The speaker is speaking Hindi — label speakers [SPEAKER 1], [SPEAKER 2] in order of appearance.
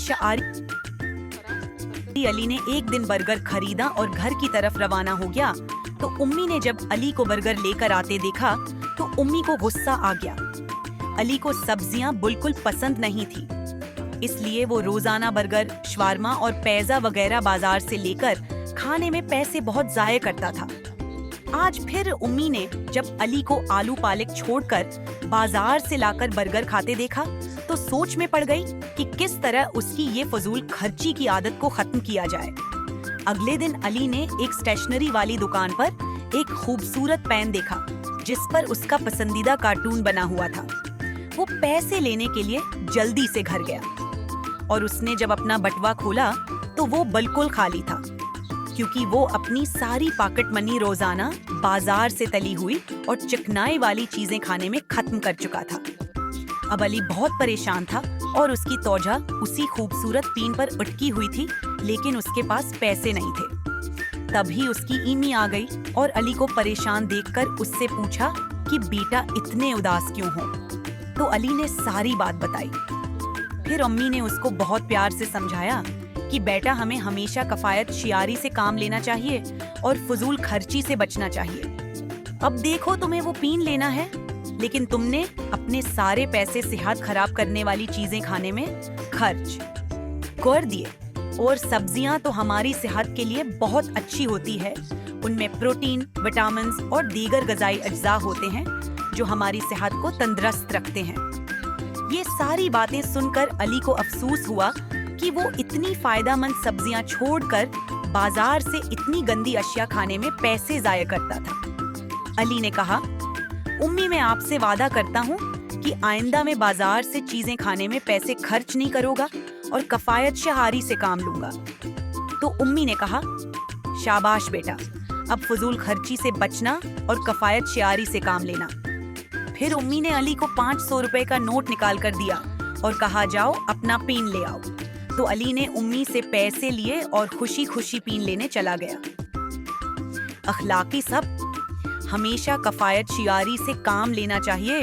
[SPEAKER 1] शारी अली ने एक दिन बर्गर खरीदा और घर की तरफ रवाना हो गया। तो उम्मी ने जब अली को बर्गर लेकर आते देखा तो उम्मी को गुस्सा आ गया। अली को सब्जियां बिल्कुल पसंद नहीं थी, इसलिए वो रोजाना बर्गर, शवारमा और पिज़्ज़ा वगैरह बाजार से लेकर खाने में पैसे बहुत जाया करता था। आज फिर उम्मी ने जब अली को आलू पालक छोड़कर बाजार से लाकर बर्गर खाते देखा तो सोच में पड़ गई कि किस तरह उसकी ये फजूल खर्ची की आदत को खत्म किया जाए। अगले दिन अली ने एक स्टेशनरी वाली दुकान पर एक खूबसूरत पेन देखा जिस पर उसका पसंदीदा कार्टून बना हुआ था। वो पैसे लेने के लिए जल्दी से घर गया और उसने जब अपना बटुआ खोला तो वो बिल्कुल खाली था, क्योंकि वो अपनी सारी पॉकेट मनी रोजाना बाजार से तली हुई और चिकनाई वाली चीजें खाने में खत्म कर चुका था। अब अली बहुत परेशान था और उसकी तौजा उसी खूबसूरत पेन पर अटकी हुई थी, लेकिन उसके पास पैसे नहीं थे। तभी उसकी इमी आ गई और अली को परेशान देखकर उससे पूछा कि बेटा इतने उदास क्यों हो। तो अली ने सारी बात बताई। फिर अम्मी ने उसको बहुत प्यार से समझाया कि बेटा हमें हमेशा कफायत शियारी से काम लेना चाहिए और फजूल खर्ची से बचना चाहिए। अब देखो तुम्हें वो पेन लेना है, लेकिन तुमने अपने सारे पैसे सेहत खराब करने वाली चीजें खाने में खर्च कर दिए। और सब्जियां तो हमारी सेहत के लिए बहुत अच्छी होती है, उनमें प्रोटीन, विटामिन और दीगर ग़िज़ाई अज्जा होते हैं जो हमारी सेहत को तंदुरुस्त रखते हैं। ये सारी बातें सुनकर अली को अफसोस हुआ कि वो इतनी फायदेमंद सब्जियां छोड़कर बाजार से इतनी गंदी अशिया खाने में पैसे जाया करता था। अली ने कहा, उम्मी मैं आपसे वादा करता हूँ कि आइंदा में बाजार से चीजें खाने में पैसे खर्च नहीं करूँगा और कफायत शहारी से काम लूंगा। तो उम्मी ने कहा, शाबाश बेटा, अब फजूल खर्ची से बचना और कफायत शहारी से काम लेना। फिर उम्मी ने अली को 500 रुपए का नोट निकाल कर दिया और कहा, जाओ अपना पेन ले आओ। तो अली ने उम्मी से पैसे लिए और खुशी खुशी पेन लेने चला गया। अखलाकी सब, हमेशा कफायत शियारी से काम लेना चाहिए।